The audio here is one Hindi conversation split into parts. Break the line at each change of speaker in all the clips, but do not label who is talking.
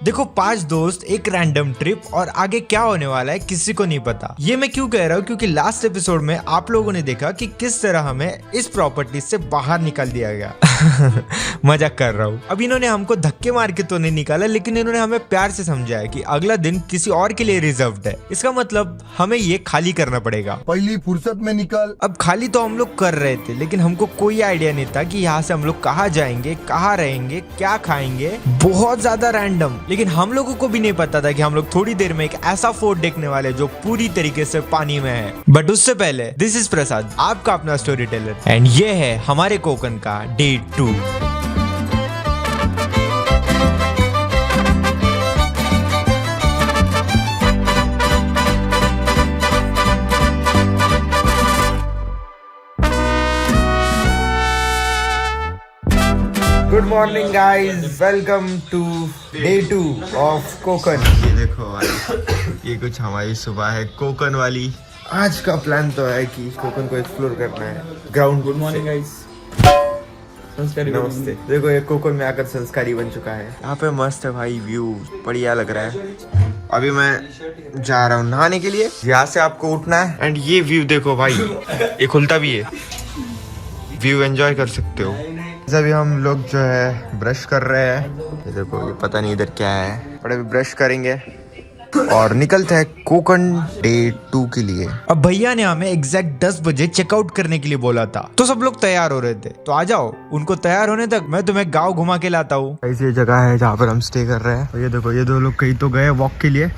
देखो 5 दोस्त, एक रैंडम ट्रिप और आगे क्या होने वाला है किसी को नहीं पता। ये मैं क्यों कह रहा हूँ क्योंकि लास्ट एपिसोड में आप लोगों ने देखा कि किस तरह हमें इस प्रॉपर्टी से बाहर निकाल दिया गया। मजाक कर रहा हूँ। अब इन्होंने हमको धक्के मार के तो नहीं निकाला, लेकिन इन्होंने हमें प्यार से समझाया कि अगला दिन किसी और के लिए रिजर्व्ड है। इसका मतलब हमें ये खाली करना पड़ेगा।
पहली फुर्सत में निकल।
अब खाली तो हम लोग कर रहे थे, लेकिन हमको कोई आइडिया नहीं था कि यहाँ से हम लोग कहाँ जाएंगे, कहाँ रहेंगे, क्या खाएंगे। बहुत ज्यादा रैंडम। लेकिन हम लोगों को भी नहीं पता था कि हम लोग थोड़ी देर में एक ऐसा फोर्ट देखने वाले जो पूरी तरीके से पानी में है। बट उससे पहले दिस इज प्रसाद, आपका अपना स्टोरी टेलर, एंड ये है हमारे कोकन का day 2। Good morning guys, welcome to day 2 of Konkan. ये देखो भाई, ये कुछ हमारी सुबह है कोकन वाली। आज का प्लान तो है कि कोकन को एक्सप्लोर करना है। ग्राउंड। गुड मॉर्निंग गाइज, संस्कारी नमस्ते। देखो ये कोकन में आकर संस्कारी बन चुका है। यहाँ पे मस्त है भाई, व्यू बढ़िया लग रहा है। अभी मैं जा रहा हूँ नहाने के लिए। यहाँ से आपको उठना है एंड ये व्यू देखो भाई, ये खुलता भी है, व्यू एंजॉय कर सकते हो। अभी हम लोग जो है ब्रश कर रहे हैं। ये देखो, ये पता नहीं इधर क्या है, पर अभी ब्रश करेंगे और निकलते हैं कोकन डे 2 के लिए। अब भैया ने हमें एग्जैक्ट 10 बजे चेकआउट करने के लिए बोला था, तो सब लोग तैयार हो रहे थे। तो आ जाओ, उनको तैयार होने तक मैं तुम्हें गांव घुमा के लाता हूँ। ऐसी जगह है जहाँ पर हम स्टे कर रहे हैं। ये देखो, ये दो लोग कहीं तो गए वॉक के लिए।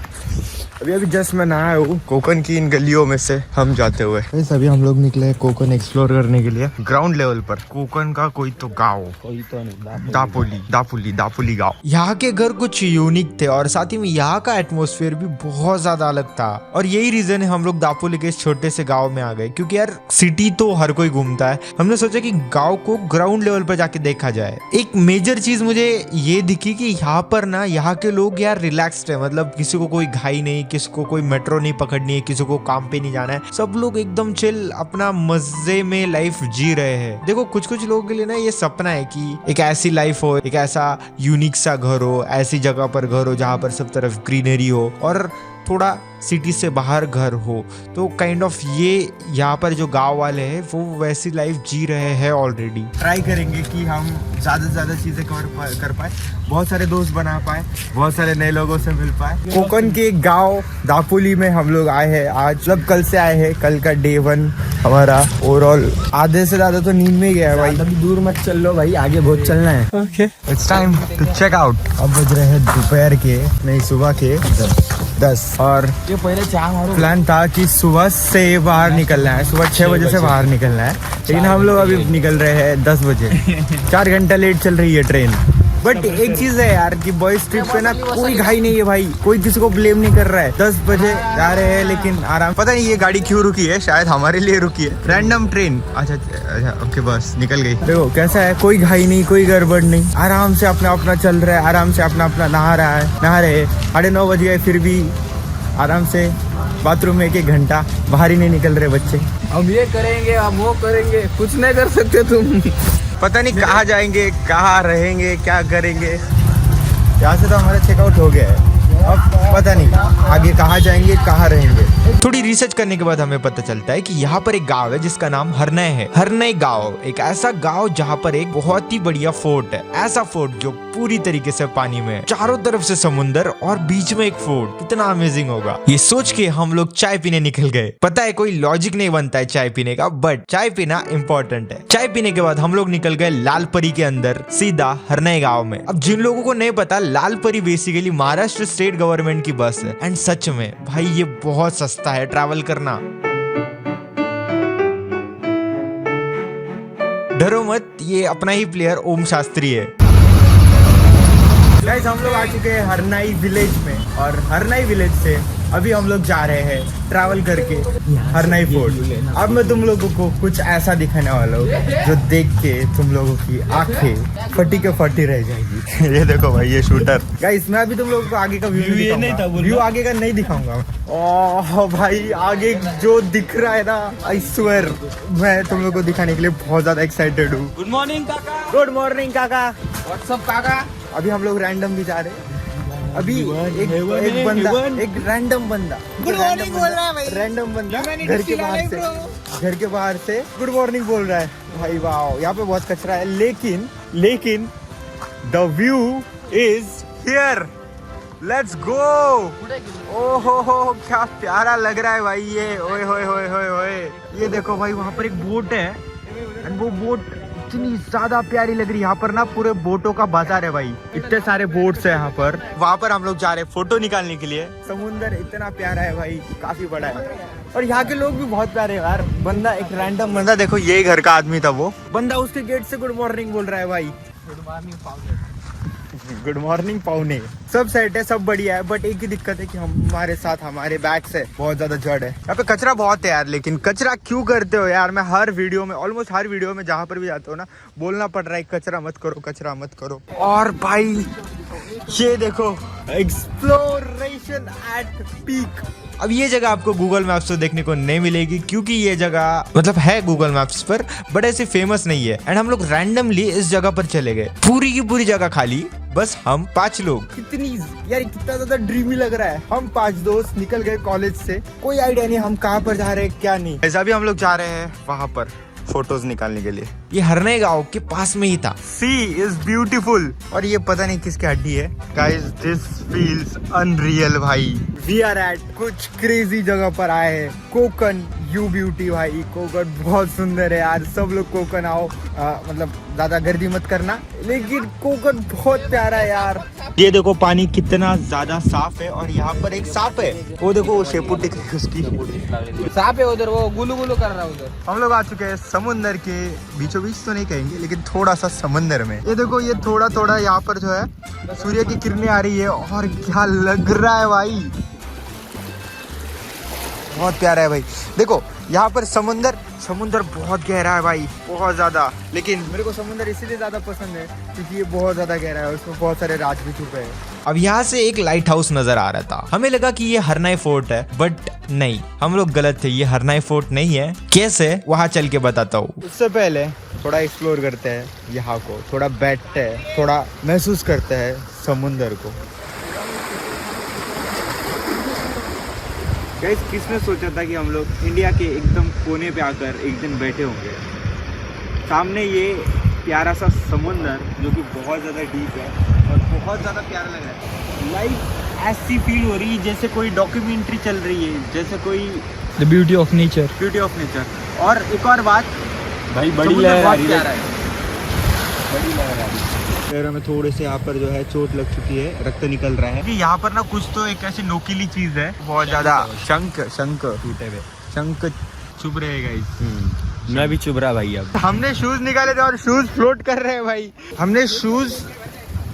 अभी जस्ट मैं नहाया हूँ कोकन की इन गलियों में से हम जाते हुए। अभी हम लोग निकले कोकन एक्सप्लोर करने के लिए ग्राउंड लेवल पर। कोकन का कोई तो गाँव, कोई तो नहीं, दापोली गाँव। यहाँ के घर कुछ यूनिक थे और साथ ही में यहाँ का एटमोस्फेयर भी बहुत ज्यादा अलग था। और यही रीजन है हम लोग दापोली के इस छोटे से गाँव में आ गए, क्योंकि यार सिटी तो हर कोई घूमता है। हमने सोचा कि गाँव को ग्राउंड लेवल पर जाके देखा जाए। एक मेजर चीज मुझे ये दिखी कि यहाँ पर ना, यहाँ के लोग यार रिलैक्स्ड है। मतलब किसी को कोई घाई नहीं, किसी को कोई मेट्रो नहीं पकड़नी है, किसी को काम पे नहीं जाना है। सब लोग एकदम चिल अपना मजे में लाइफ जी रहे हैं। देखो कुछ कुछ लोगों के लिए ना ये सपना है कि एक ऐसी लाइफ हो, एक ऐसा यूनिक सा घर हो, ऐसी जगह पर घर हो जहाँ पर सब तरफ ग्रीनरी हो और थोड़ा सिटी से बाहर घर हो। तो काइंड ऑफ ये यहाँ पर जो गांव वाले हैं वो वैसी लाइफ जी रहे हैं ऑलरेडी। ट्राई करेंगे कि हम ज़्यादा से ज़्यादा चीज़ें कर पाए, बहुत सारे दोस्त बना पाए, बहुत सारे नए लोगों से मिल पाए। कोकन के गांव दापोली में हम लोग आए हैं आज, मतलब कल से आए हैं। कल का डे 1 हमारा ओवरऑल आधे से ज़्यादा तो नींद में गया है भाई।
अभी दूर मत चल लो भाई, आगे बहुत चलना है।
Okay, it's time to check out. अब बज रहे हैं दोपहर के, नहीं सुबह के 10। और
ये पहले चाह मारो।
प्लान था कि सुबह से बाहर निकलना है, सुबह 6 बजे से बाहर निकलना है, लेकिन हम लोग अभी निकल रहे हैं 10 बजे। 4 घंटा लेट चल रही है ट्रेन। बट एक चीज है यार कि बॉयज ट्रिप पे ना कोई घाई नहीं है भाई, कोई किसी को ब्लेम नहीं कर रहा है। 10 बजे जा रहे हैं लेकिन आराम। पता नहीं ये गाड़ी क्यों रुकी है, शायद हमारे लिए रुकी है। Random train. अच्छा ओके, बस निकल गई। देखो कैसा है, कोई घाई नहीं, कोई गड़बड़ नहीं, आराम से अपना अपना चल रहा है, आराम से अपना अपना नहा रहे। 9:30 बज गए फिर भी आराम से बाथरूम में 1 घंटा बाहर ही नहीं निकल रहे बच्चे।
अब ये करेंगे, अब वो करेंगे, कुछ नहीं कर सकते तुम।
पता नहीं कहाँ जाएंगे, कहाँ रहेंगे, क्या करेंगे। यहाँ से तो हमारा चेकआउट हो गया है, अब पता नहीं आगे कहाँ जाएंगे, कहाँ रहेंगे। थोड़ी रिसर्च करने के बाद हमें पता चलता है कि यहाँ पर एक गांव है जिसका नाम हरनई है। हरनई गांव एक ऐसा गांव जहाँ पर एक बहुत ही बढ़िया फोर्ट है। ऐसा फोर्ट जो पूरी तरीके से पानी में है, चारों तरफ से समुंदर और बीच में एक फोर्ट। कितना अमेजिंग होगा। ये सोच के हम लोग चाय पीने निकल गए। पता है कोई लॉजिक नहीं बनता है चाय पीने का, बट चाय पीना इम्पोर्टेंट है। चाय पीने के बाद हम लोग निकल गए लालपरी के अंदर सीधा हरनई गाँव में। अब जिन लोगों को नहीं पता, Lalpari basically Maharashtra state government की बस है। एंड सच में भाई ये बहुत सस्ता है ट्रैवल करना। डरो मत, ये अपना ही प्लेयर ओम शास्त्री है। गाइस हम लोग आ चुके हैं हरनई विलेज में, और हरनई विलेज से अभी हम लोग जा रहे हैं ट्रैवल करके हरनई फोर्ट। अब मैं तुम लोगों को कुछ ऐसा दिखाने वाला हूँ जो देख के तुम लोगों की आंखें फटी के फटी रह जाएगी। ये देखो भाई, ये शूटर। गाइस मैं अभी तुम लोगों को आगे का व्यू आगे का नहीं दिखाऊंगा। ओह भाई, आगे जो दिख रहा है ना, आई स्वेयर मैं तुम लोगों को दिखाने के लिए बहुत ज्यादा एक्साइटेड हूँ।
गुड मॉर्निंग काका।
गुड मॉर्निंग काका।
व्हाट्सअप काका।
अभी हम लोग रैंडम भी जा रहे हैं। अभी एक बंदा, एक रैंडम बंदा, गुड मॉर्निंग बोल रहा है भाई, रैंडम बंदा घर के बाहर से गुड मॉर्निंग बोल रहा है भाई। वाह, यहाँ पे बहुत कचरा है, लेकिन the view is here, let's go. ओहो क्या प्यारा लग रहा है भाई ये, ओए होए होए होए होए। ये देखो भाई, वहाँ पर एक बोट है एंड वो बोट इतनी ज्यादा प्यारी लग रही है। यहाँ पर ना पूरे बोटों का बाजार है भाई, इतने सारे बोट्स है यहाँ पर। वहाँ पर हम लोग जा रहे हैं फोटो निकालने के लिए। समुंदर इतना प्यारा है भाई, काफी बड़ा है और यहाँ के लोग भी बहुत प्यारे हैं यार। बंदा, एक रैंडम बंदा, देखो ये घर का आदमी था वो बंदा, उसके गेट से गुड मॉर्निंग बोल रहा है भाई। गुड मॉर्निंग पाउने। सब सेट है, सब बढ़िया है, बट एक ही दिक्कत है कि हमारे साथ हमारे बैग से बहुत ज्यादा जड़ है। यहाँ पे कचरा बहुत है यार, लेकिन कचरा क्यों करते हो यार? मैं हर वीडियो में, ऑलमोस्ट हर वीडियो में जहाँ पर भी जाता हूँ ना, बोलना पड़ रहा है कचरा मत करो, कचरा मत करो। और भाई ये देखो, एक्सप्लोरेशन एट पीक। अब ये जगह आपको गूगल मैप्स पे देखने को नहीं मिलेगी, क्योंकि ये जगह मतलब है गूगल मैप्स पर बट ऐसे फेमस नहीं है। एंड हम लोग रैंडमली इस जगह पर चले गए, पूरी की पूरी जगह खाली, बस हम 5 लोग। कितनी यार, कितना ज्यादा ड्रीमी लग रहा है। हम 5 दोस्त निकल गए कॉलेज से, कोई आइडिया नहीं हम कहाँ पर जा रहे हैं क्या नहीं। ऐसा भी हम लोग जा रहे हैं वहाँ पर फोटोज निकालने के लिए। ये हरने गांव के पास में ही था। सी इज ब्यूटीफुल। और ये पता नहीं किसकी हड्डी है। गाइस दिस फील्स अनरियल भाई। वी आर एट कुछ क्रेजी जगह पर आए हैं। कोकन यू ब्यूटी भाई, कोकन बहुत सुंदर है यार। सब लोग कोकन आओ, मतलब ज्यादा गर्दी मत करना, लेकिन कोकन बहुत प्यारा है यार। ये देखो पानी कितना ज्यादा साफ है और यहाँ पर एक सांप है, वो देखो वो शेपुट दिख रही है उसकी।
सांप है उधर, वो गुलू गुलू कर रहा है उधर।
हम लोग आ चुके हैं समुंदर के बीचों बीच तो नहीं कहेंगे, लेकिन थोड़ा सा समंदर में। ये देखो, ये थोड़ा थोड़ा यहाँ पर जो है सूर्य की किरणें आ रही है और क्या लग रहा है भाई, बहुत प्यारा है भाई। देखो यहाँ पर समुंदर बहुत गहरा है भाई, बहुत ज्यादा। लेकिन मेरे को समुंदर इसीलिए ज्यादा पसंद है क्योंकि ये बहुत ज्यादा गहरा है, उसमें बहुत सारे राज भी छुपे हैं।
अब यहाँ से एक लाइट हाउस नजर आ रहा था, हमें लगा कि ये हरनाई फोर्ट है, बट नहीं, हम लोग गलत थे, ये हरनाई फोर्ट नहीं है। कैसे, वहाँ चल के बताता हूँ।
उससे पहले थोड़ा एक्सप्लोर करते हैं यहाँ को, थोड़ा बैठते हैं, थोड़ा महसूस करते हैं समुंदर को। गाइस, किसने सोचा था कि हम लोग इंडिया के एकदम कोने पे आकर एक दिन बैठे होंगे। सामने ये प्यारा सा समुंदर जो कि बहुत ज़्यादा डीप है और बहुत ज़्यादा प्यारा लग रहा है। लाइक ऐसी फील हो रही है जैसे कोई डॉक्यूमेंट्री चल रही है, जैसे कोई
the beauty of nature.
Beauty of nature. और एक और बात
भाई, बड़ी लहर आ रही है,
बड़ी लहर आ रही है। पैरों में थोड़े से यहाँ पर जो है चोट लग चुकी है, रक्त निकल रहा है। यहाँ पर ना कुछ तो एक ऐसी नोकीली चीज है, बहुत ज्यादा शंख टूटे हुए शंख चुभ रहे गाइस।
मैं भी चुभ रहा भाई। अब
हमने शूज निकाले थे और शूज फ्लोट कर रहे हैं भाई। हमने शूज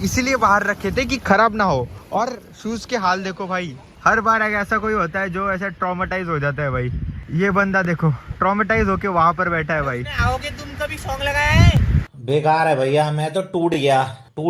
इसीलिए बाहर रखे थे कि खराब ना हो, और शूज के हाल देखो भाई। हर बार ऐसा कोई होता है जो ऐसा ट्रॉमेटाइज हो जाता है भाई। ये बंदा देखो ट्रॉमेटाइज होके वहां पर बैठा है भाई।
आओगे तुम कभी सॉन्ग लगाया है? बेकार है भैया, मैं तो टूट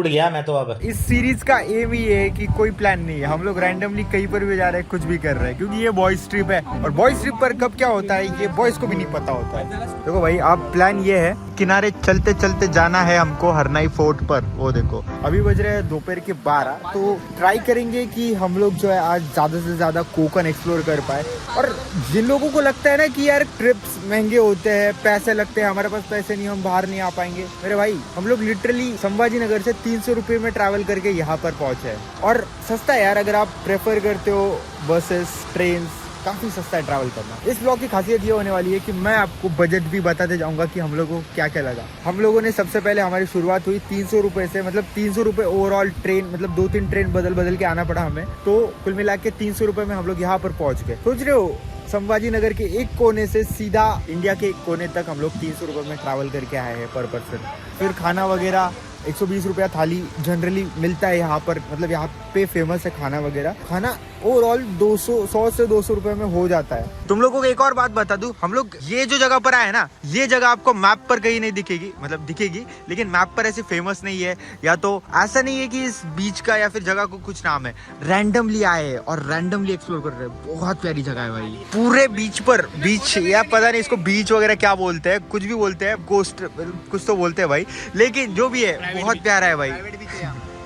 गया मैं तो। अब
इस सीरीज का एम ही है कि कोई प्लान नहीं है, हम लोग रैंडमली कहीं पर भी जा रहे हैं, कुछ भी कर रहे हैं, क्योंकि ये बॉयज ट्रिप है। और बॉयज ट्रिप पर कब क्या होता है ये बॉयज को भी नहीं पता होता है। देखो भाई, अब प्लान ये है, किनारे चलते चलते जाना है हमको हरनाई फोर्ट पर। वो देखो अभी बज रहे हैं दोपहर के 12, तो ट्राई करेंगे कि हम लोग जो है आज ज्यादा से ज्यादा कोकन एक्सप्लोर कर पाए। और जिन लोगों को लगता है ना कि यार ट्रिप्स महंगे होते हैं, पैसे लगते हैं, हमारे पास पैसे नहीं, हम बाहर नहीं आ पाएंगे, मेरे भाई हम लोग लिटरली संभाजी नगर से 300 रुपये में ट्रैवल करके यहाँ पर पहुंचे हैं। और सस्ता है यार, अगर आप प्रेफर करते हो बसेस, ट्रेन, काफी सस्ता है ट्रैवल करना। इस ब्लॉग की खासियत ये होने वाली है कि मैं आपको बजट भी बताते जाऊंगा कि हम लोगों को क्या क्या लगा। हम लोगों ने सबसे पहले, हमारी शुरुआत हुई 300 रुपये से, मतलब 300 रुपये ओवरऑल ट्रेन, मतलब 2-3 ट्रेन बदल के आना पड़ा हमें, तो कुल मिला के 300 रुपये में हम लोग यहाँ पर पहुंच गए। सोच रहे हो, संभाजी नगर के एक कोने से सीधा इंडिया के एक कोने तक हम लोग 300 रुपये में ट्रैवल करके आए हैं पर पर्सन। फिर खाना वगैरह 120 रुपया थाली जनरली मिलता है यहाँ पर, मतलब यहाँ पे फेमस है खाना वगैरह। खाना ओवरऑल 100 से 200 रुपए में हो जाता है। तुम लोगों को एक और बात बता दूं, हम लोग ये जो जगह पर आए ना, ये जगह आपको मैप पर कहीं नहीं दिखेगी, मतलब दिखेगी लेकिन मैप पर ऐसे फेमस नहीं है, या तो ऐसा नहीं है कि इस बीच का या फिर जगह को कुछ नाम है। रैंडमली आए और रैंडमली एक्सप्लोर कर रहे हैं। बहुत प्यारी जगह है भाई, पूरे बीच पर, बीच या पता नहीं इसको बीच वगैरह क्या बोलते हैं, कुछ भी बोलते हैं, कोस्ट कुछ तो बोलते हैं भाई, लेकिन जो भी है बहुत प्यारा है भाई।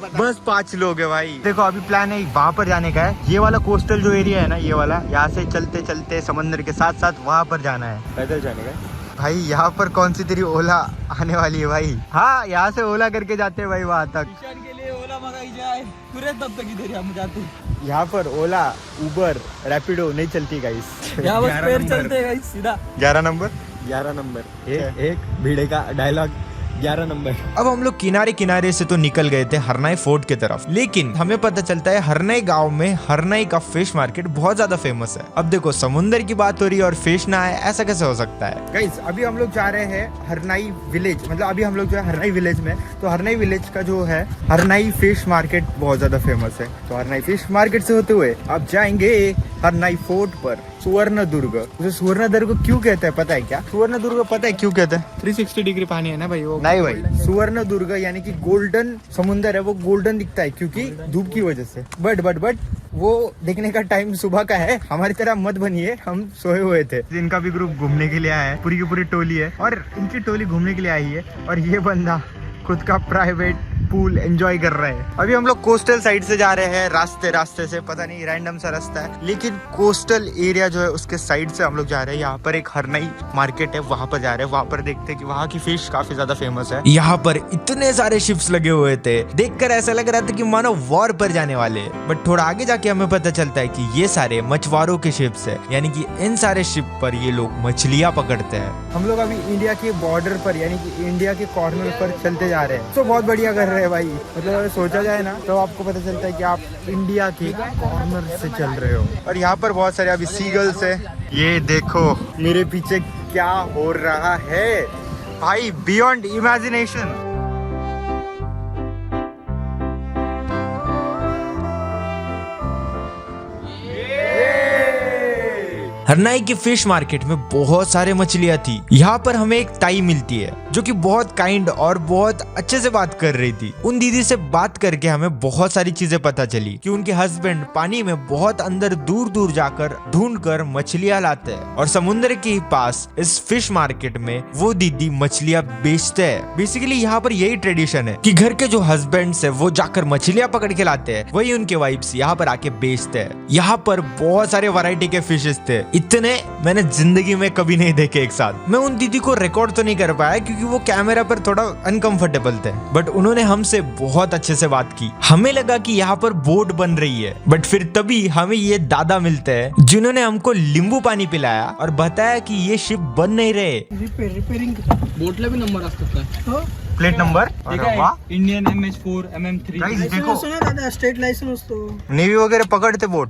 बस 5 लोग है भाई। देखो अभी प्लान है वहाँ पर जाने का है। ये वाला कोस्टल जो एरिया है ना, ये वाला, यहाँ से चलते चलते समंदर के साथ साथ वहाँ पर जाना है, पैदल जाने का भाई। यहाँ पर कौन सी तेरी ओला आने वाली है भाई? हाँ, यहाँ से ओला करके जाते हैं भाई वहाँ तक।
के लिए ओला मंगाई जाए पूरे तब तक इधर हम जाते।
यहाँ पर ओला, उबर, रैपिडो नहीं चलती गाइस।
यहाँ बस पैर चलते हैं गाइस सीधा।
11 नंबर एक भिड़े का डायलॉग, 11 नंबर।
अब हम लोग किनारे किनारे से तो निकल गए थे हरनाई फोर्ट की तरफ, लेकिन हमें पता चलता है हरनाई गांव में हरनाई का फिश मार्केट बहुत ज्यादा फेमस है। अब देखो समुंदर की बात हो रही है और फिश ना है, ऐसा कैसे हो सकता है?
गाइस अभी हम लोग जा रहे हैं हरनाई विलेज, मतलब अभी हम लोग जो है हरनाई विलेज में। तो हरनाई विलेज का जो है हरनाई फिश मार्केट बहुत ज्यादा फेमस है। तो हरनाई फिश मार्केट से होते हुए अब जाएंगे हरनाई फोर्ट पर, सुवर्ण दुर्ग। उसे सुवर्ण दुर्ग क्यों कहते हैं पता है क्या? सुवर्ण दुर्ग पता है क्यों कहते हैं?
360 डिग्री पानी है ना भाई वो।
नहीं भाई, सुवर्ण दुर्ग यानी कि गोल्डन समुंदर है, वो गोल्डन दिखता है क्योंकि धूप की वजह से। बट वो देखने का टाइम सुबह का है, हमारी तरह मत बनिए, हम सोए हुए थे। इनका भी ग्रुप घूमने के लिए आया है, पूरी की पूरी टोली है और इनकी टोली घूमने के लिए आई है। और ये बंदा खुद का प्राइवेट पूल एंजॉय कर रहे हैं। अभी हम लोग कोस्टल साइड से जा रहे हैं, रास्ते से, पता नहीं रैंडम सा रास्ता है, लेकिन कोस्टल एरिया जो है उसके साइड से हम लोग जा रहे हैं। यहाँ पर एक हरनाई मार्केट है, वहाँ पर जा रहे हैं। वहाँ पर देखते हैं कि वहाँ की फिश काफी ज्यादा फेमस है।
यहाँ पर इतने सारे शिप्स लगे हुए थे, देखकर ऐसा लग रहा था कि मानो वॉर पर जाने वाले। बट थोड़ा आगे जाके हमें पता चलता है कि ये सारे मछुआरों के शिप्स है, यानी कि इन सारे शिप पर ये लोग मछलियाँ पकड़ते हैं।
हम लोग अभी इंडिया के बॉर्डर पर यानी कि इंडिया के कॉर्नर पर चलते जा रहे हैं। तो बहुत बढ़िया कर रहे हैं भाई, मतलब सोचा जाए ना तो आपको पता चलता है कि आप इंडिया के कॉर्नर से चल रहे हो। और यहाँ पर बहुत सारे अभी सीगल्स है। ये देखो मेरे पीछे क्या हो रहा है भाई, बियॉन्ड इमेजिनेशन।
हरनाई की फिश मार्केट में बहुत सारे मछलियां थी। यहाँ पर हमें एक ताई मिलती है जो कि बहुत काइंड और बहुत अच्छे से बात कर रही थी। उन दीदी से बात करके हमें बहुत सारी चीजें पता चली कि उनके हस्बैंड पानी में बहुत अंदर दूर दूर जाकर ढूंढकर मछलियां लाते हैं और समुद्र के पास इस फिश मार्केट में वो दीदी मछलियां बेचते हैं। बेसिकली यहाँ पर यही ट्रेडिशन है कि घर के जो हस्बैंड है वो जाकर मछलियां पकड़ के लाते हैं, वही उनके वाइफ्स यहाँ पर आके बेचते हैं। यहाँ पर बहुत सारे वैरायटी के फिशेस थे, इतने मैंने जिंदगी में कभी नहीं देखे एक साथ। मैं उन दीदी को रिकॉर्ड तो नहीं कर पाया क्योंकि वो कैमरा पर थोड़ा अनकंफर्टेबल थे, बट उन्होंने हमसे बहुत अच्छे से बात की। हमें लगा कि यहाँ पर बोट बन रही है, बट फिर तभी हमें ये दादा मिलते हैं जिन्होंने हमको नींबू पानी पिलाया और बताया कि ये शिप बन नहीं रहे।
रिपेयरिंग बोटला भी नंबर असतो
plate number
Indian MH4 MM3
देखो
दादा स्टेट लायसन असतो
नेव्ही वगैरे पकडते बोट।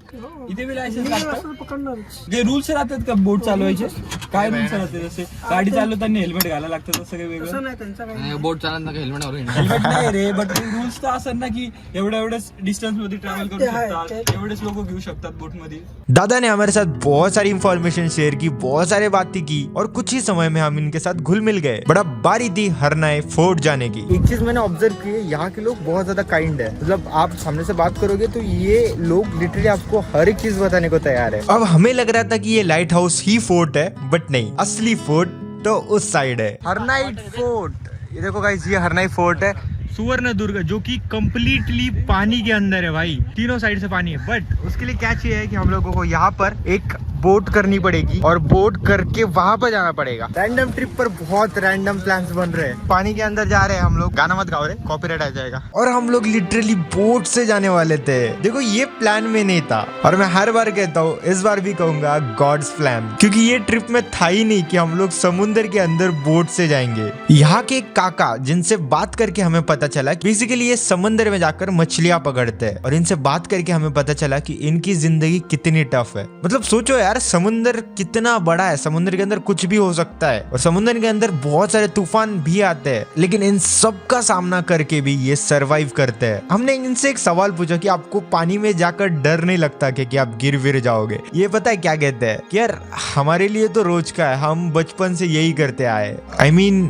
इथे बी लायसन्स लागतं। जे रूल्स राहतात का बोट चालवायचे? काय रूल्स राहते? जसे गाडी चालवताना हेल्मेट घालायला लागतं तसं काही वेगळं?
बोट चालवताना हेल्मेट वगैरे
हेल्मेट नाही रे, बट रूल्स तर असं ना की एवढेच डिस्टन्स मध्ये ट्रॅव्हल करू शकतात, एवढेच लोक घेऊ शकतात बोट मध्ये।
दादा ने हमारे साथ बहुत सारी इंफॉर्मेशन शेयर की, बहुत सारे बातें की और कुछ ही समय में हम इनके साथ घुल मिल गए। बड़ा बारी थी हरनाई फोर्ट जाने की।
एक चीज मैंने ऑब्जर्व की है, यहाँ के लोग बहुत ज्यादा काइंड है। मतलब आप सामने से बात करोगे तो ये लोग लिटरली आपको हर एक चीज बताने को तैयार है।
अब हमें लग रहा था कि ये लाइट हाउस ही फोर्ट है, बट नहीं, असली फोर्ट तो उस साइड है।
हरनाई फोर्ट, ये देखो गाइस, ये हरनाई फोर्ट है सुवर्ण दुर्ग, जो कि कंप्लीटली पानी के अंदर है भाई, तीनों साइड से पानी है। बट उसके लिए क्या चाहिए है कि हम लोगों को यहाँ पर एक बोट करनी पड़ेगी और बोट करके वहां पर जाना पड़ेगा। रैंडम ट्रिप पर बहुत रैंडम प्लान्स बन रहे हैं। पानी के अंदर जा रहे हैं हम लोग, गाना मत गाओ रे, कॉपीराइट आ जाएगा।
और हम लोग लिटरली बोट से जाने वाले थे। देखो ये प्लान में नहीं था और मैं हर बार कहता हूँ, इस बार भी कहूंगा गॉड्स प्लान, क्योंकि ये ट्रिप में था ही नहीं कि हम लोग समुद्र के अंदर बोट से जाएंगे। यहाँ के एक काका जिनसे बात करके हमें पता चला बेसिकली ये समुद्र में जाकर मछलियां पकड़ते हैं, और इनसे बात करके हमें पता चला कि इनकी जिंदगी कितनी टफ है। मतलब सोचो यार, समुद्र कितना बड़ा है, समुद्र के अंदर कुछ भी हो सकता है और समुद्र के अंदर बहुत सारे तूफान भी आते हैं, लेकिन इन सब का सामना करके भी ये सरवाइव करते हैं। हमने इनसे एक सवाल पूछा कि आपको पानी में जाकर डर नहीं लगता कि आप गिर विर जाओगे? ये पता है क्या कहते हैं कि यार हमारे लिए तो रोज का है, हम बचपन से यही करते आए। आई मीन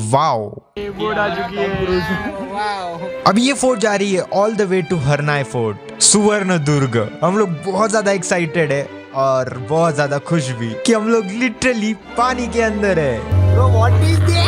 वाओ,
बोट आ चुकी है।
अब ये फोर्ट जा रही है all the way to Harnai fort, Suvarnadurg. हम लोग बहुत ज्यादा एक्साइटेड है और बहुत ज्यादा खुश भी कि हम लोग लिटरली पानी के अंदर है।
Bro, what is this?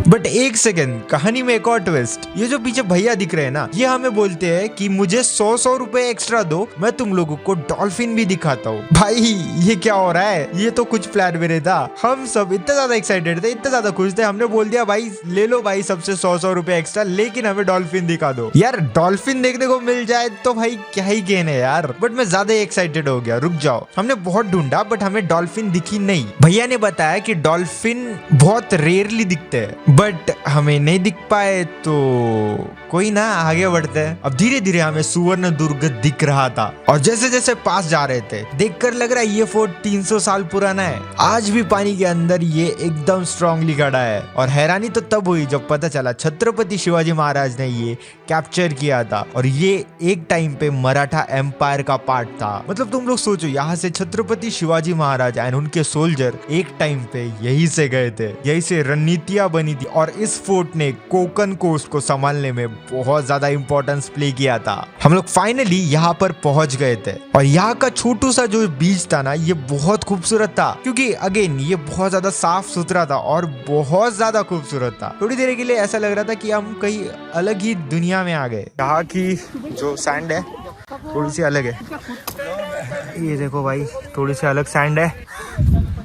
But एक सेकंड, कहानी में एक और ट्विस्ट। ये जो पीछे भैया दिख रहे हैं ना, ये हमें बोलते हैं कि मुझे 100 रुपए एक्स्ट्रा दो, मैं तुम लोगों को डॉल्फिन भी दिखाता हूँ। भाई ये क्या हो रहा है? ये तो कुछ प्लान में नहीं था। हम सब इतने ज्यादा एक्साइटेड थे, इतने ज्यादा खुश थे, हमने बोल दिया भाई ले लो भाई सबसे 100 रुपए एक्स्ट्रा, लेकिन हमें डॉल्फिन दिखा दो। यार डॉल्फिन देखने को मिल जाए तो भाई क्या ही कहने यार। बट मैं ज्यादा एक्साइटेड हो गया। रुक जाओ, हमने बहुत ढूंढा बट हमें डॉल्फिन दिखी नहीं। भैया ने बताया कि डॉल्फिन बहुत रेयरली दिखते हैं, बट हमें नहीं दिख पाए तो कोई ना, आगे बढ़ते हैं। अब धीरे धीरे हमें सुवर्ण दुर्ग दिख रहा था और जैसे जैसे पास जा रहे थे देखकर लग रहा है ये फोर्ट 300 साल पुराना है। आज भी पानी के अंदर ये एकदम स्ट्रांगली खड़ा है। और हैरानी तो तब हुई जब पता चला छत्रपति शिवाजी महाराज ने ये कैप्चर किया था और ये एक टाइम पे मराठा एम्पायर का पार्ट था। मतलब तुम लोग सोचो, यहाँ से छत्रपति शिवाजी महाराज एंड उनके सोल्जर एक टाइम पे यही से गए थे, यही से रणनीतियां बनी थी और इस फोर्ट ने कोकन कोस्ट को संभालने में बहुत ज्यादा इंपॉर्टेंस प्ले किया था। हम लोग फाइनली यहाँ पर पहुंच गए थे और यहाँ का छोटू सा जो बीच था ना, ये बहुत खूबसूरत था क्योंकि अगेन ये बहुत ज्यादा साफ सुथरा था और बहुत ज्यादा खूबसूरत था। थोड़ी देर के लिए ऐसा लग रहा था कि हम कहीं अलग ही दुनिया में आ गए। यहाँ की जो सैंड है थोड़ी सी अलग है, ये देखो भाई थोड़ी सी अलग सैंड है।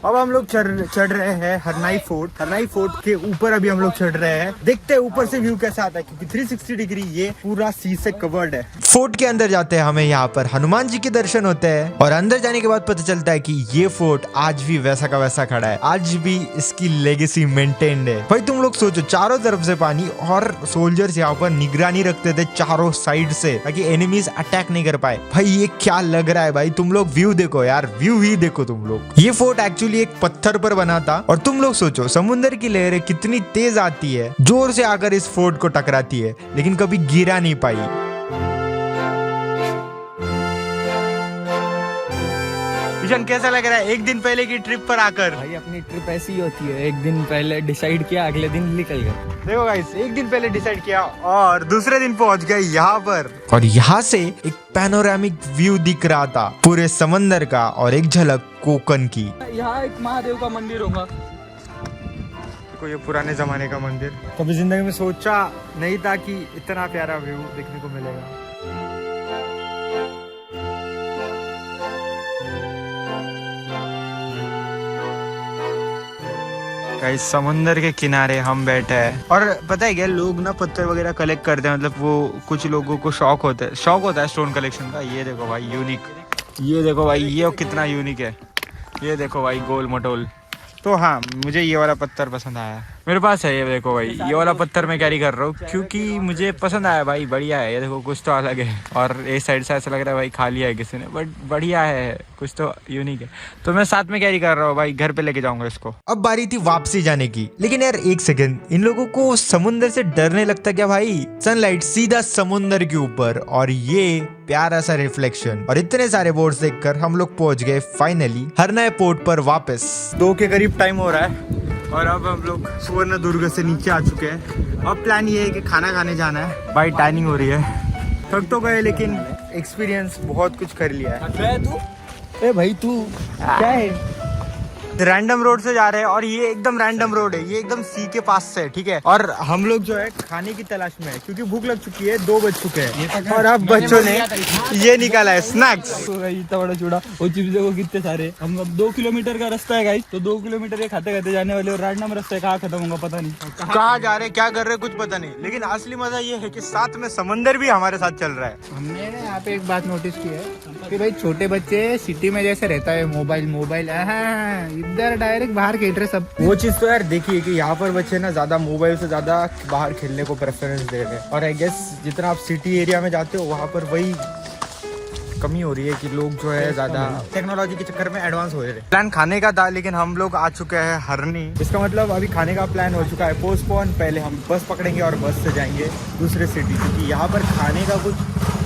अब हम लोग चढ़ रहे हैं हरनाई फोर्ट। हरनाई फोर्ट के ऊपर अभी हम लोग चढ़ रहे हैं। देखते हैं ऊपर से व्यू कैसा आता है क्योंकि 360 डिग्री ये पूरा सी से कवर्ड है। फोर्ट के अंदर जाते हैं, हमें यहाँ पर हनुमान जी के दर्शन होते हैं और अंदर जाने के बाद पता चलता है कि ये फोर्ट आज भी वैसा का वैसा खड़ा है, आज भी इसकी लेगेसी मेंटेन्ड है। भाई तुम लोग सोचो, चारों तरफ से पानी और सोल्जर्स यहाँ पर निगरानी रखते थे चारों साइड से ताकि एनिमीज अटैक नहीं कर पाए। भाई ये क्या लग रहा है भाई, तुम लोग व्यू देखो यार, व्यू ही देखो तुम लोग। ये फोर्ट एक्चुअली एक पत्थर पर बना था और तुम लोग सोचो समुद्र की लहरें कितनी तेज आती है, जोर से आकर इस फोर्ट को टकराती है लेकिन कभी गिरा नहीं पाई। विजन कैसा लग रहा है एक दिन पहले की ट्रिप पर आकर?
भाई अपनी ट्रिप ऐसी ही होती है, एक दिन पहले डिसाइड किया, अगले दिन निकल गए।
देखो गाइस, एक दिन पहले डिसाइड किया और दूसरे दिन पहुंच गए यहाँ पर और यहाँ से एक पैनोरामिक व्यू दिख रहा था पूरे समंदर का और एक झलक कोकन की।
यहाँ एक महादेव का मंदिर होगा।
देखो ये पुराने जमाने का मंदिर, कभी जिंदगी में सोचा नहीं था कि इतना प्यारा व्यू देखने को मिलेगा। गाइस समुंदर के किनारे हम बैठे हैं और पता है क्या, लोग ना पत्थर वगैरह कलेक्ट करते हैं, मतलब वो कुछ लोगों को शौक होता है स्टोन कलेक्शन का। ये देखो भाई यूनिक, ये देखो भाई ये कितना यूनिक है, ये देखो भाई गोल मटोल। तो हाँ, मुझे ये वाला पत्थर पसंद आया, मेरे पास है। ये देखो भाई ये वाला पत्थर मैं कैरी कर रहा हूँ क्योंकि मुझे पसंद आया भाई, बढ़िया है। ये देखो कुछ तो अलग है और इस साइड से ऐसा लग रहा है भाई खा लिया है किसी ने, बट बढ़िया है, कुछ तो यूनिक है। तो मैं साथ में कैरी कर रहा हूँ भाई, घर पे लेके जाऊंगा इसको। अब बारी थी वापसी जाने की, लेकिन यार एक सेकंड, इन लोगों को समुद्र से डरने लगता क्या भाई? सनलाइट सीधा समुद्र के ऊपर और ये प्यारा सा रिफ्लेक्शन और इतने सारे बोर्ड्स देखकर हम लोग पहुंच गए फाइनली हरनाई पोर्ट पर वापस। 2 के करीब टाइम हो रहा है और अब हम लोग सुवर्ण दुर्ग से नीचे आ चुके हैं। अब प्लान ये है कि खाना खाने जाना है। भाई टाइमिंग हो रही है, थक तो गए लेकिन एक्सपीरियंस बहुत कुछ कर लिया है।
तू ए भाई तू क्या है?
रैंडम रोड से जा रहे हैं और ये एकदम रैंडम रोड है, ये एकदम सी के पास से, ठीक है। और हम लोग जो है खाने की तलाश में है क्योंकि भूख लग चुकी है, 2 बज चुके हैं और अब बच्चों ने ये निकाला है स्नैक्स।
इतना बड़ा चूड़ा और चिप्स देखो कितने सारे। हम अब 2 किलोमीटर का रास्ता है गाइस, तो 2 किलोमीटर ये खाते खाते जाने वाले और रैंडम रास्ता है, कहाँ खत्म होगा पता नहीं,
कहाँ जा रहे क्या कर रहे कुछ पता नहीं। लेकिन असली मजा ये है कि साथ में समंदर भी हमारे साथ चल रहा है।
हमने ना यहाँ पे एक बात नोटिस की है कि भाई छोटे बच्चे सिटी में जैसे रहता है मोबाइल इधर डायरेक्ट बाहर खेल रहे सब।
वो चीज तो यार देखिए कि यहाँ पर बच्चे ना ज्यादा मोबाइल से ज्यादा बाहर खेलने को प्रेफरेंस दे रहे हैं और आई गेस जितना आप सिटी एरिया में जाते हो वहाँ पर वही कमी हो रही है कि लोग जो है ज्यादा टेक्नोलॉजी के चक्कर में एडवांस हो रहे हैं। प्लान खाने का था लेकिन हम लोग आ चुके हैं हरनी, इसका मतलब अभी खाने का प्लान हो चुका है पोस्टपोन। पहले हम बस पकड़ेंगे और बस से जाएंगे दूसरे सिटी क्योंकि यहाँ पर खाने का कुछ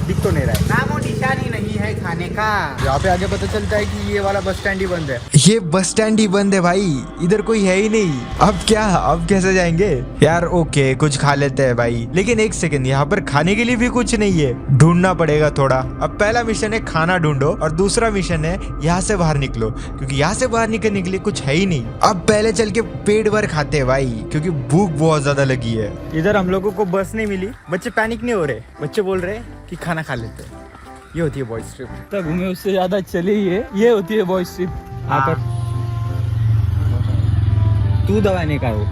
दिख तो नहीं रहा है।
निशानी नहीं है खाने का।
यहाँ पे आगे पता चलता है कि ये वाला बस स्टैंड ही बंद है।
ये बस स्टैंड ही बंद है भाई, इधर कोई है ही नहीं। अब क्या, अब कैसे जाएंगे यार? ओके कुछ खा लेते हैं भाई, लेकिन एक सेकंड, यहाँ पर खाने के लिए भी कुछ नहीं है, ढूंढना पड़ेगा थोड़ा। अब पहला मिशन है खाना ढूंढो और दूसरा मिशन है यहाँ से बाहर निकलो, क्योंकि यहाँ से बाहर निकलने के लिए कुछ है ही नहीं। अब पहले चल के पेट भर खाते हैं भाई, क्योंकि भूख बहुत ज्यादा लगी है।
इधर हम लोगों को बस नहीं मिली, बच्चे पैनिक नहीं हो रहे, बच्चे बोल रहे हैं कि खाना खा लेते हैं। ये होती है बॉयज ट्रिप।
तक घूमे उससे ज्यादा चले ही है, ये होती है बॉयज ट्रिप। आकर तू दवाने का हो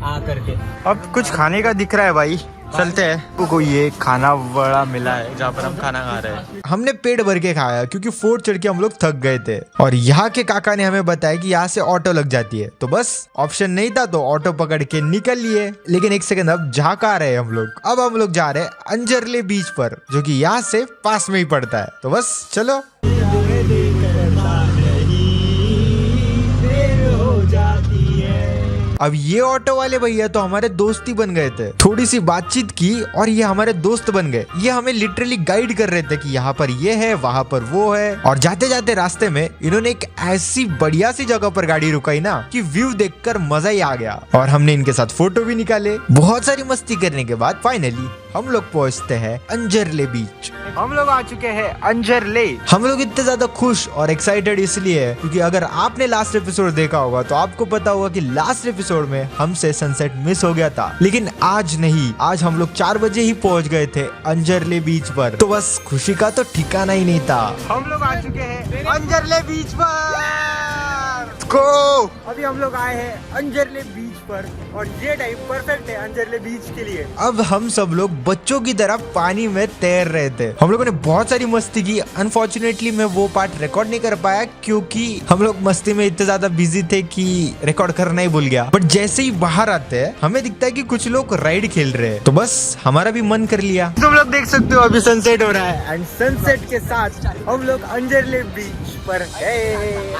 आ करके।
अब कुछ खाने का दिख रहा है भाई, चलते हैं। कोई ये खाना बड़ा मिला है जहाँ पर हम खाना खा रहे हैं।
हमने पेट भर के खाया क्योंकि फोर्ट चढ़ के हम लोग थक गए थे, और यहाँ के काका ने हमें बताया कि यहाँ से ऑटो लग जाती है, तो बस ऑप्शन नहीं था तो ऑटो पकड़ के निकल लिए। लेकिन एक सेकंड, अब जहाँ कहाँ रहे हम लोग? अब हम लोग जा रहे हैं अंजरले बीच पर, जो कि यहाँ से पास में ही पड़ता है, तो बस चलो। अब ये ऑटो वाले भैया तो हमारे दोस्त ही बन गए थे, थोड़ी सी बातचीत की और ये हमारे दोस्त बन गए। ये हमें लिटरली गाइड कर रहे थे कि यहाँ पर ये है, वहाँ पर वो है, और जाते जाते रास्ते में इन्होंने एक ऐसी बढ़िया सी जगह पर गाड़ी रुकाई ना कि व्यू देखकर मजा ही आ गया, और हमने इनके साथ फोटो भी निकाले। बहुत सारी मस्ती करने के बाद फाइनली हम लोग पहुँचते हैं अंजरले बीच।
हम लोग आ चुके हैं अंजरले।
हम लोग इतने ज्यादा खुश और एक्साइटेड इसलिए है क्योंकि अगर आपने लास्ट एपिसोड देखा होगा तो आपको पता होगा कि लास्ट एपिसोड में हमसे सनसेट मिस हो गया था, लेकिन आज नहीं, आज हम लोग 4 बजे ही पहुंच गए थे अंजरले बीच पर, तो बस खुशी का तो ठिकाना ही नहीं था।
हम लोग आ चुके हैं अंजरले बीच पर। को अभी हम लोग आए हैं अंजरले बीच पर, और ये टाइम परफेक्ट है अंजरले बीच के लिए।
अब हम सब लोग बच्चों की तरह पानी में तैर रहे थे। हम लोगों ने बहुत सारी मस्ती की। अनफॉर्चुनेटली मैं वो पार्ट रिकॉर्ड नहीं कर पाया क्योंकि हम लोग मस्ती में इतने ज्यादा बिजी थे कि रिकॉर्ड करना ही भूल गया। बट जैसे ही बाहर आते हैं हमें दिखता है कि कुछ लोग राइड खेल रहे हैं, तो बस हमारा भी मन कर लिया।
तुम लोग देख सकते हो अभी सनसेट हो रहा है, एंड सनसेट के साथ हम लोग अंजरले बीच पर हैं।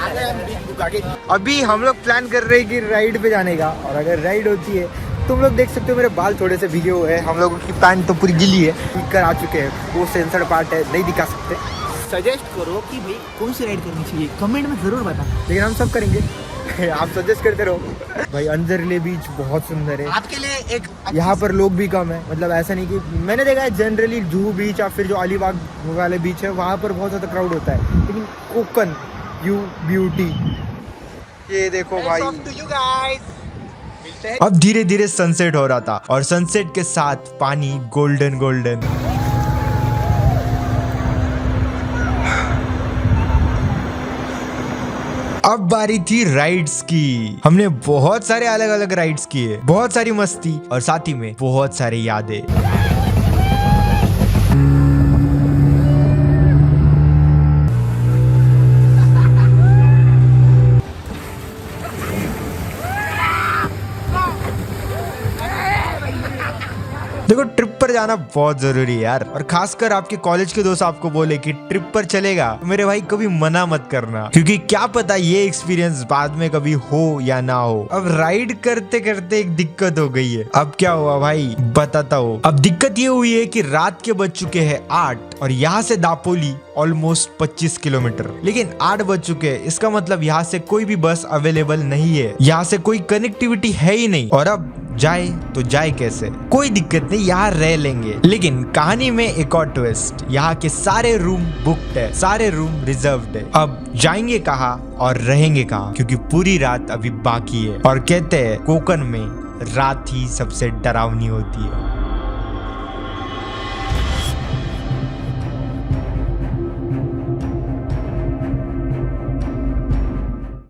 अभी हम लोग प्लान कर रहे हैं कि राइड पे जाने का, और अगर राइड होती है तुम लोग देख सकते हो मेरे बाल थोड़े से भीगे हुए हैं, हम लोगों की पैंट तो पूरी गिली है, ठीक कर आ चुके हैं, वो सेंसर्ड पार्ट है, नहीं दिखा सकते।
सजेस्ट करो कि भाई कौन सी राइड करनी चाहिए, कमेंट में जरूर बता।
लेकिन हम सब करेंगे आप सजेस्ट करते रहो। भाई अंजरले बीच बहुत सुंदर है,
आपके लिए एक
यहाँ पर लोग भी कम है, मतलब ऐसा नहीं कि मैंने देखा है जनरली जुहू बीच या फिर जो अलीबाग वाले बीच है वहाँ पर बहुत ज़्यादा क्राउड होता है, लेकिन कोकन यू ब्यूटी। ये देखो भाई,
अब धीरे धीरे सनसेट हो रहा था और सनसेट के साथ पानी गोल्डन गोल्डन। अब बारी थी राइड्स की। हमने बहुत सारे अलग अलग राइड्स किए, बहुत सारी मस्ती और साथ ही में बहुत सारी यादें। देखो ट्रिप पर जाना बहुत जरूरी है यार, और खासकर आपके कॉलेज के दोस्त आपको बोले कि ट्रिप पर चलेगा, मेरे भाई कभी मना मत करना, क्योंकि क्या पता ये एक्सपीरियंस बाद में कभी हो या ना हो। अब राइड करते करते एक दिक्कत हो गई है। अब क्या हुआ भाई बताता हूँ। अब दिक्कत ये हुई है कि रात के बज चुके हैं 8 और यहाँ से दापोली ऑलमोस्ट 25 किलोमीटर, लेकिन 8 बज चुके हैं, इसका मतलब यहाँ से कोई भी बस अवेलेबल नहीं है, यहाँ से कोई कनेक्टिविटी है ही नहीं, और अब जाए तो जाए कैसे? कोई दिक्कत नहीं, यहाँ रह लेंगे। लेकिन कहानी में एक और ट्विस्ट, यहाँ के सारे रूम बुक्ड है, सारे रूम रिजर्व्ड है। अब जाएंगे कहाँ और रहेंगे कहाँ, क्योंकि पूरी रात अभी बाकी है, और कहते हैं कोकन में रात ही सबसे डरावनी होती है।